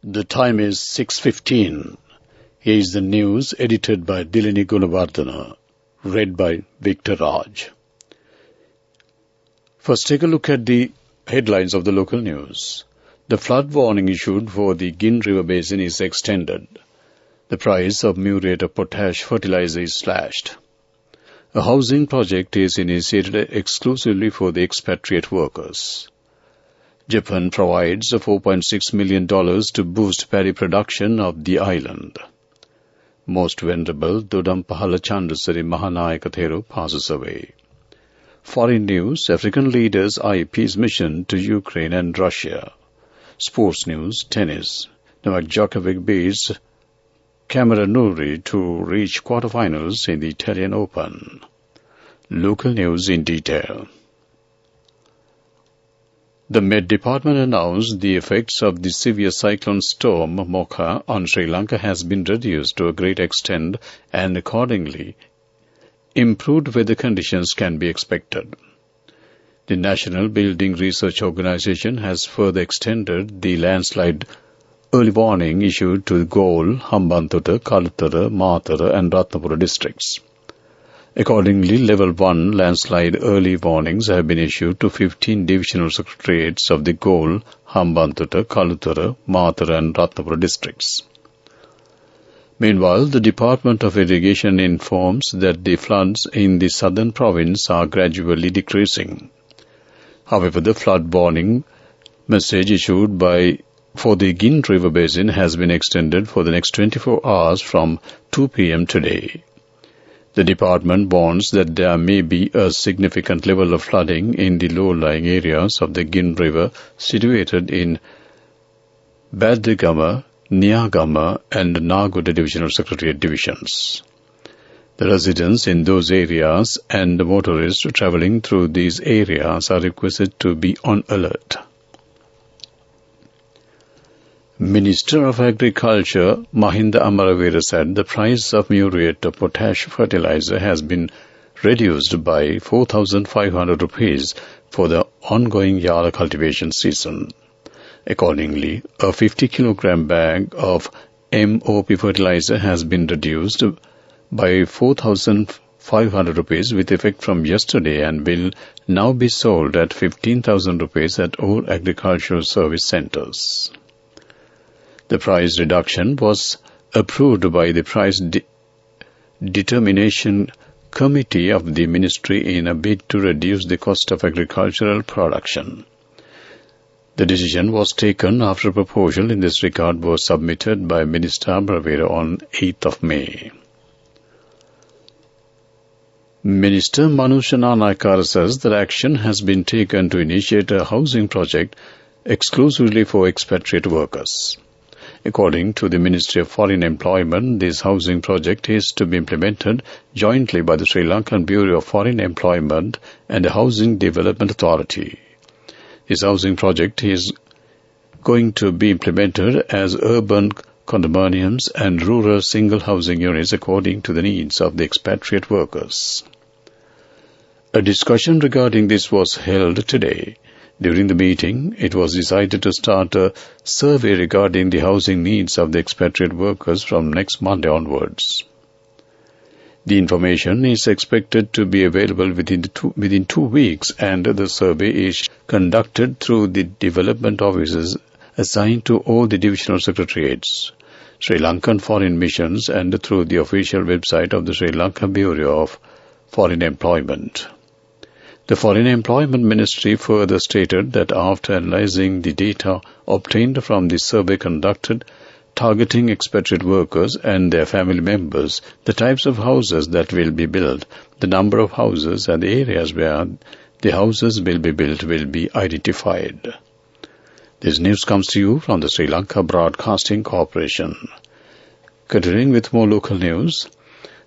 The time is 6:15. Here is the news edited by Dilini Gunawardana, read by Victor Raj. First, take a look at the headlines of the local news. The flood warning issued for the Gin River Basin is extended. The price of muriate of potash fertilizer is slashed. A housing project is initiated exclusively for the expatriate workers. Japan provides $4.6 million to boost paddy production of the island. Most Venerable Dodampahala Chandasari Mahanayaka Thero passes away. Foreign news, African leaders eye peace mission to Ukraine and Russia. Sports news, tennis. Novak Djokovic beats Cameron Norrie to reach quarterfinals in the Italian Open. Local news in detail. The Met Department announced the effects of the severe cyclone storm Mocha on Sri Lanka has been reduced to a great extent and accordingly improved weather conditions can be expected. The National Building Research Organization has further extended the landslide early warning issued to Galle, Hambantota, Kalutara, Matara and Ratnapura districts. Accordingly, Level 1 landslide early warnings have been issued to 15 divisional secretariats of the Galle, Hambantota, Kalutara, Matara and Ratnapura districts. Meanwhile, the Department of Irrigation informs that the floods in the southern province are gradually decreasing. However, the flood warning message issued for the Gin River Basin has been extended for the next 24 hours from 2 p.m. today. The department warns that there may be a significant level of flooding in the low-lying areas of the Gin River situated in Badigama, Niagama and Nagoda Divisional Secretariat divisions. The residents in those areas and the motorists travelling through these areas are requested to be on alert. Minister of Agriculture Mahinda Amaravira said the price of muriate of potash fertilizer has been reduced by 4,500 rupees for the ongoing Yara cultivation season. Accordingly, a 50 kilogram bag of MOP fertilizer has been reduced by 4,500 rupees with effect from yesterday and will now be sold at 15,000 rupees at all agricultural service centres. The price reduction was approved by the Price Determination Committee of the Ministry in a bid to reduce the cost of agricultural production. The decision was taken after a proposal in this regard was submitted by Minister Amaravira on 8th of May. Minister Manusha Nanayakar says that action has been taken to initiate a housing project exclusively for expatriate workers. According to the Ministry of Foreign Employment, this housing project is to be implemented jointly by the Sri Lankan Bureau of Foreign Employment and the Housing Development Authority. This housing project is going to be implemented as urban condominiums and rural single housing units according to the needs of the expatriate workers. A discussion regarding this was held today. During the meeting, it was decided to start a survey regarding the housing needs of the expatriate workers from next Monday onwards. The information is expected to be available within 2 weeks, and the survey is conducted through the development offices assigned to all the divisional secretariats, Sri Lankan foreign missions, and through the official website of the Sri Lanka Bureau of Foreign Employment. The Foreign Employment Ministry further stated that after analyzing the data obtained from the survey conducted targeting expatriate workers and their family members, the types of houses that will be built, the number of houses and the areas where the houses will be built will be identified. This news comes to you from the Sri Lanka Broadcasting Corporation. Continuing with more local news,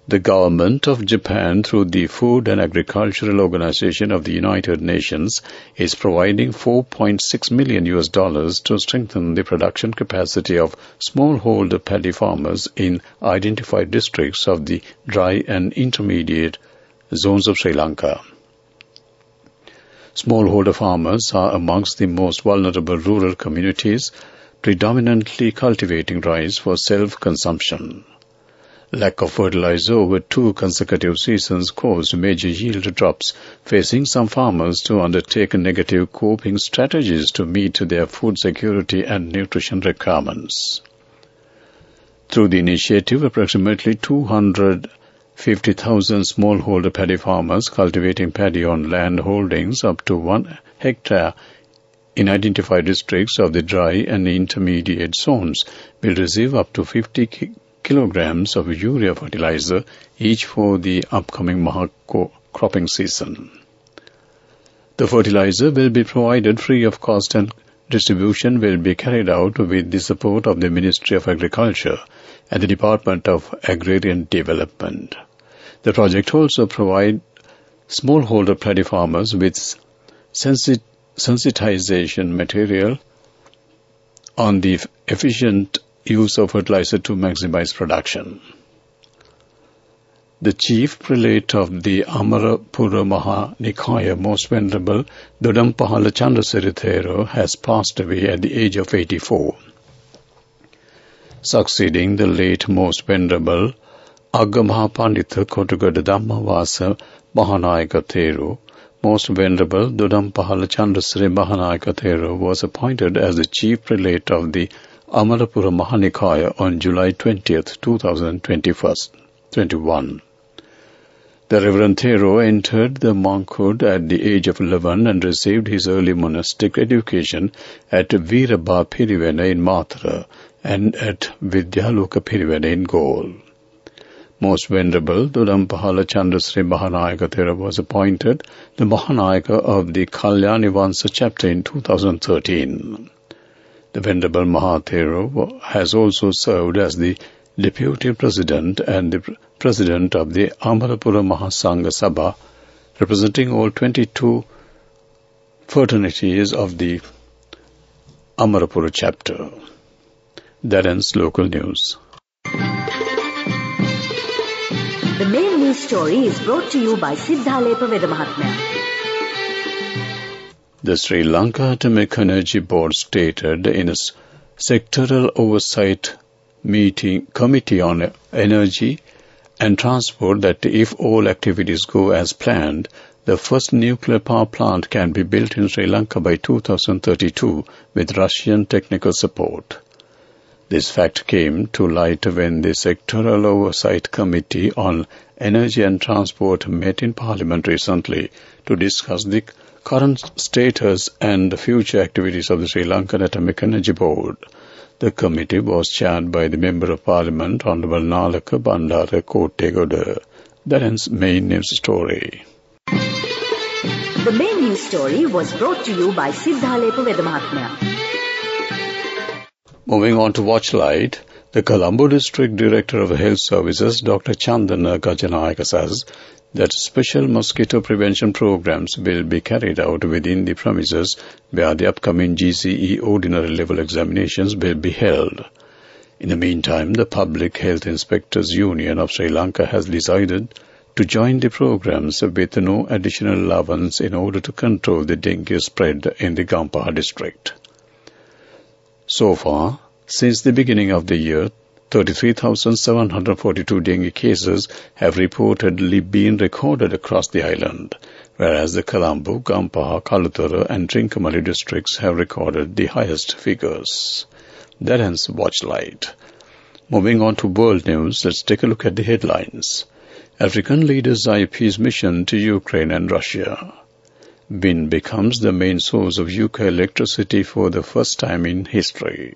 the government of Japan, through the Food and Agricultural Organization of the United Nations, is providing $4.6 million to strengthen the production capacity of smallholder paddy farmers in identified districts of the dry and intermediate zones of Sri Lanka. Smallholder farmers are amongst the most vulnerable rural communities, predominantly cultivating rice for self-consumption. Lack of fertilizer over 2 consecutive seasons caused major yield drops, facing some farmers to undertake negative coping strategies to meet their food security and nutrition requirements. Through the initiative, approximately 250,000 smallholder paddy farmers cultivating paddy on land holdings up to 1 hectare in identified districts of the dry and intermediate zones will receive up to 50 kilograms of urea fertilizer each for the upcoming Maha cropping season. The fertilizer will be provided free of cost and distribution will be carried out with the support of the Ministry of Agriculture and the Department of Agrarian Development. The project also provides smallholder paddy farmers with sensitization material on the efficient use of fertilizer to maximize production. The chief prelate of the Amarapura Mahanikaya, Most Venerable Dodampahala Chandrasiri has passed away at the age of 84. Succeeding the late Most Venerable Aggamahapandita Kotugada Dhammavasa Mahanayaka Theru, Most Venerable Dodampahala Chandrasiri Mahanayaka Theru was appointed as the chief prelate of the Amarapura Mahanikaya on July 20th, 2021. The Reverend Thero entered the monkhood at the age of 11 and received his early monastic education at Virabha Pirivena in Mathura and at Vidyaloka Pirivena in Gaul. Most Venerable Dodampahala Chandrasiri Mahanayaka Thero was appointed the Mahanayaka of the Kalyani Vansa chapter in 2013. The Venerable Mahathero has also served as the Deputy President and the President of the Amarapura Mahasangha Sabha, representing all 22 fraternities of the Amarapura chapter. That ends local news. The main news story is brought to you by Siddhalepa Vedamahatmya. The Sri Lanka Atomic Energy Board stated in a sectoral oversight committee on energy and transport that if all activities go as planned, the first nuclear power plant can be built in Sri Lanka by 2032 with Russian technical support. This fact came to light when the Sectoral Oversight Committee on Energy and Transport met in Parliament recently to discuss the current status and the future activities of the Sri Lankan Atomic Energy Board. The committee was chaired by the Member of Parliament, Honorable Nalaka Bandara Kottegoda. That ends main news story. The main news story was brought to you by Siddhalepa Vedamahatmya. Moving on to Watchlight, the Colombo District Director of Health Services, Dr. Chandana Gajanayaka, says that special mosquito prevention programs will be carried out within the premises where the upcoming GCE ordinary level examinations will be held. In the meantime, the Public Health Inspectors Union of Sri Lanka has decided to join the programs with no additional allowance in order to control the dengue spread in the Gampaha district. So far, since the beginning of the year, 33,742 dengue cases have reportedly been recorded across the island, whereas the Colombo, Gampaha, Kaluthara and Trincomalee districts have recorded the highest figures. That ends Watchlight. Moving on to world news, let's take a look at the headlines. African leaders eye peace mission to Ukraine and Russia. Wind becomes the main source of UK electricity for the first time in history.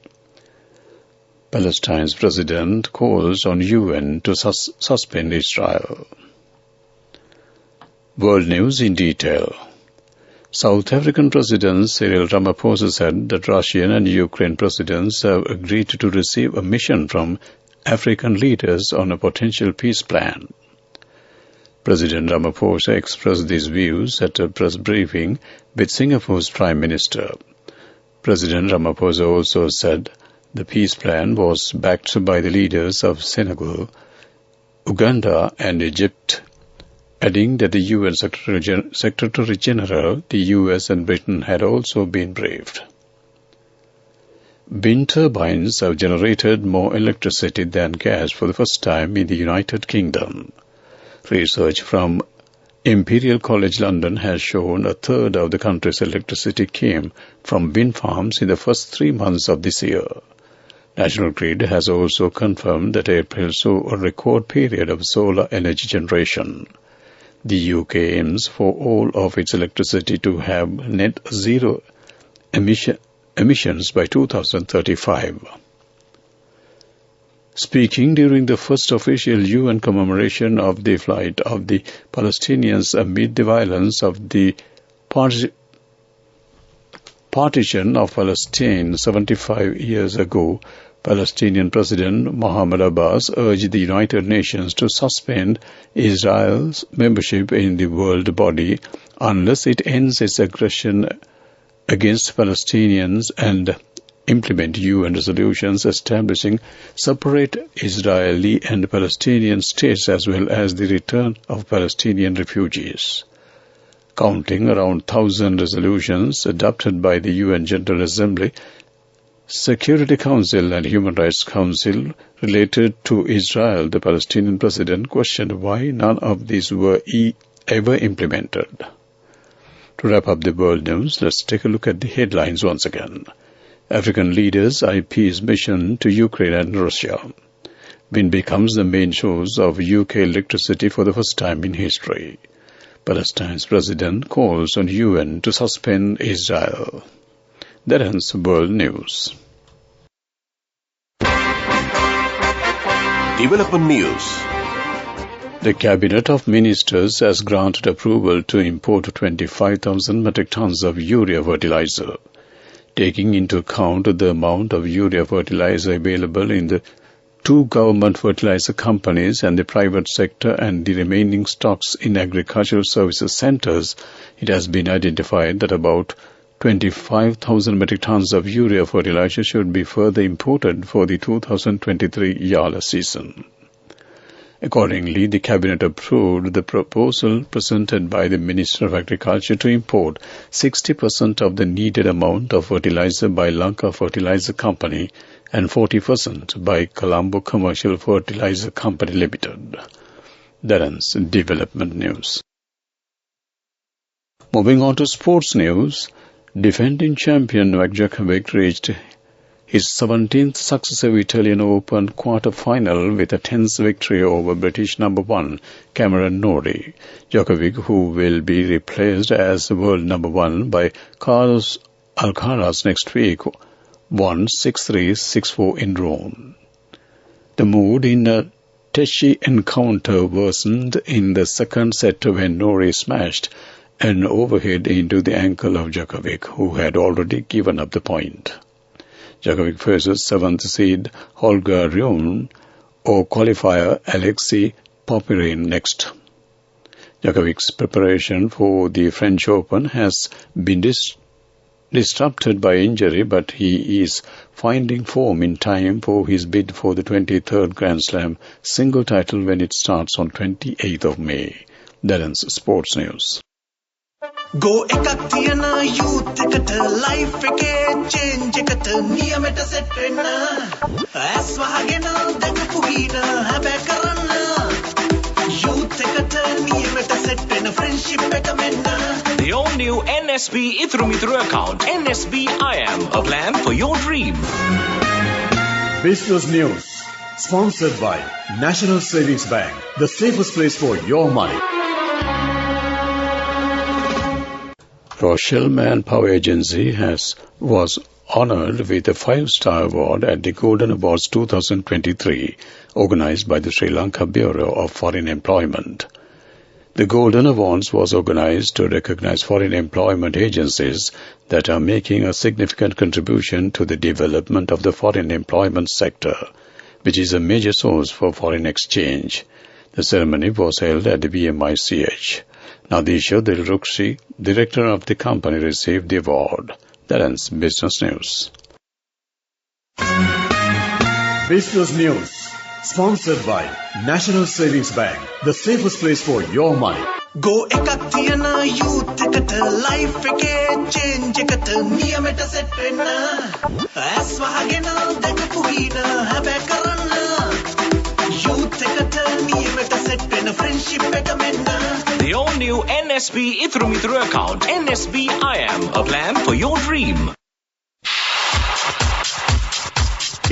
Palestine's president calls on UN to suspend Israel. World news in detail. South African President Cyril Ramaphosa said that Russian and Ukraine presidents have agreed to receive a mission from African leaders on a potential peace plan. President Ramaphosa expressed these views at a press briefing with Singapore's Prime Minister. President Ramaphosa also said the peace plan was backed by the leaders of Senegal, Uganda and Egypt, adding that the UN Secretary General, the US and Britain had also been briefed. wind turbines have generated more electricity than gas for the first time in the United Kingdom. Research from Imperial College London has shown a third of the country's electricity came from wind farms in the first 3 months of this year. National Grid has also confirmed that April saw a record period of solar energy generation. The UK aims for all of its electricity to have net zero emissions by 2035. Speaking during the first official UN commemoration of the flight of the Palestinians amid the violence of the partition of Palestine 75 years ago, Palestinian President Mahmoud Abbas urged the United Nations to suspend Israel's membership in the world body unless it ends its aggression against Palestinians and implement UN resolutions establishing separate Israeli and Palestinian states as well as the return of Palestinian refugees. Counting around 1,000 resolutions adopted by the UN General Assembly, Security Council and Human Rights Council related to Israel, the Palestinian president questioned why none of these were ever implemented. To wrap up the world news, let's take a look at the headlines once again. African leaders eye peace mission to Ukraine and Russia. Wind becomes the main source of UK electricity for the first time in history. Palestine's president calls on UN to suspend Israel. That ends world news. Development news. The Cabinet of Ministers has granted approval to import 25,000 metric tons of urea fertilizer. Taking into account the amount of urea fertilizer available in the 2 government fertilizer companies and the private sector and the remaining stocks in agricultural services centers, it has been identified that about 25,000 metric tons of urea fertilizer should be further imported for the 2023 Yala season. Accordingly, the Cabinet approved the proposal presented by the Minister of Agriculture to import 60% of the needed amount of fertilizer by Lanka Fertilizer Company and 40% by Colombo Commercial Fertilizer Company Limited. That ends development news. Moving on to sports news, defending champion Novak Djokovic reached his 17th successive Italian Open quarter-final with a tense victory over British number 1 Cameron Norrie. Djokovic, who will be replaced as world number 1 by Carlos Alcaraz next week, won 6-3, 6-4 in Rome. The mood in a teshy encounter worsened in the second set when Norrie smashed an overhead into the ankle of Djokovic, who had already given up the point. Djokovic faces 7th seed Holger Rune or qualifier Alexei Popyrin next. Djokovic's preparation for the French Open has been disrupted by injury, but he is finding form in time for his bid for the 23rd Grand Slam single title when it starts on 28th of May. That ends sports news. Go ekaktiana youth ekat life eke change ekat niyameta set wenna as wahagena dakapu hina habe karanna youth ekat niyameta set wenna friendship එක menna. The all-new NSB Ithru account, NSB IM, a plan for your dream. Business News, sponsored by National Savings Bank, the safest place for your money. Rochelle Manpower Agency was honored with a 5-star award at the Golden Awards 2023, organized by the Sri Lanka Bureau of Foreign Employment. The Golden Awards was organized to recognize foreign employment agencies that are making a significant contribution to the development of the foreign employment sector, which is a major source for foreign exchange. The ceremony was held at the BMICH. Nadisha Dilrukshi, director of the company, received the award. That ends business news. Business News, sponsored by National Savings Bank, the safest place for your money. Go එකක් තියන youth එකට life එකේ change එකට නියමෙට set වෙන්න ඇස් වහගෙන දැකපු හින හැබැ කරන්න youth එකට නියමෙට set වෙන friendship එක මෙන්න The all-new NSB Ithru Mithru account. NSB IM, a plan for your dream.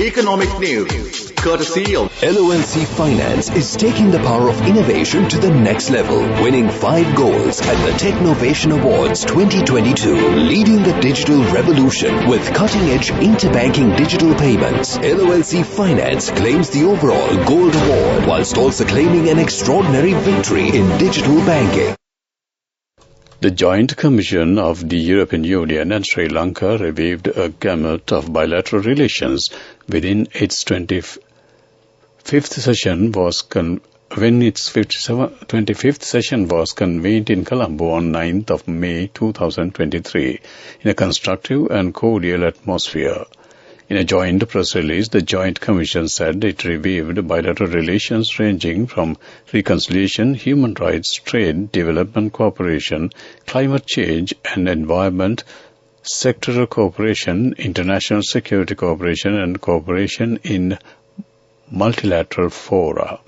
Economic news, courtesy of LOLC Finance is taking the power of innovation to the next level, winning 5 goals at the Technovation Awards 2022, leading the digital revolution with cutting-edge interbanking digital payments. LOLC Finance claims the overall gold award whilst also claiming an extraordinary victory in digital banking. The Joint Commission of the European Union and Sri Lanka revived a gamut of bilateral relations within its 25th session was when its 25th session was convened in Colombo on 9th of May 2023 in a constructive and cordial atmosphere. In a joint press release, the Joint Commission said it revived bilateral relations ranging from reconciliation, human rights, trade, development cooperation, climate change and environment, sectoral cooperation, international security cooperation and cooperation in multilateral fora.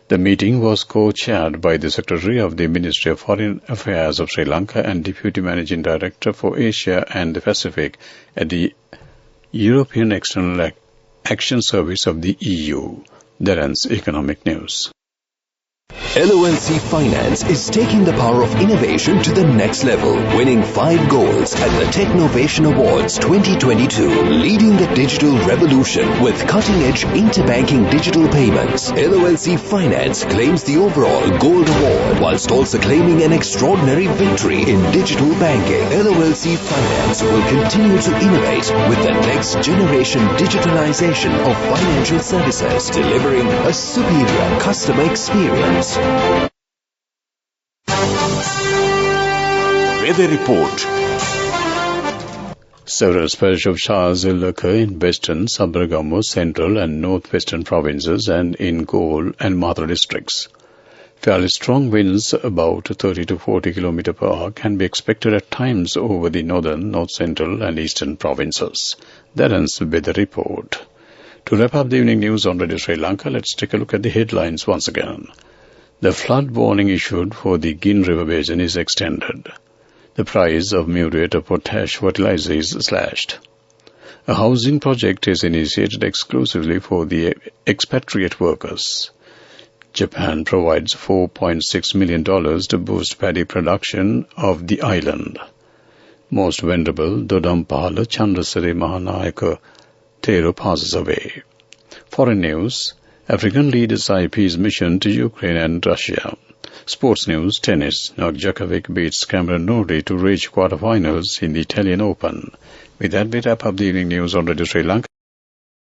The meeting was co-chaired by the Secretary of the Ministry of Foreign Affairs of Sri Lanka and Deputy Managing Director for Asia and the Pacific at the European External Action Service of the EU. That ends Economic News. LOLC Finance is taking the power of innovation to the next level, winning 5 golds at the Technovation Awards 2022, leading the digital revolution with cutting-edge interbanking digital payments. LOLC Finance claims the overall gold award whilst also claiming an extraordinary victory in digital banking. LOLC Finance will continue to innovate with the next generation digitalization of financial services, delivering a superior customer experience. Weather report. Several spells of showers will occur in western, Sabaragamu, central and northwestern provinces and in Galle and Mathura districts. Fairly strong winds about 30 to 40 km per hour can be expected at times over the northern, north central and eastern provinces. That ends the weather report. To wrap up the evening news on Radio Sri Lanka, let's take a look at the headlines once again. The flood warning issued for the Gin River Basin is extended. The price of muriate of potash fertilizer is slashed. A housing project is initiated exclusively for the expatriate workers. Japan provides $4.6 million to boost paddy production of the island. Most venerable Dodampala Chandrasari Mahanayaka Thero passes away. Foreign news. African leaders eye peace mission to Ukraine and Russia. Sports news, tennis. Novak Djokovic beats Cameron Norrie to reach quarterfinals in the Italian Open. With that, we wrap up the evening news on Radio Sri Lanka.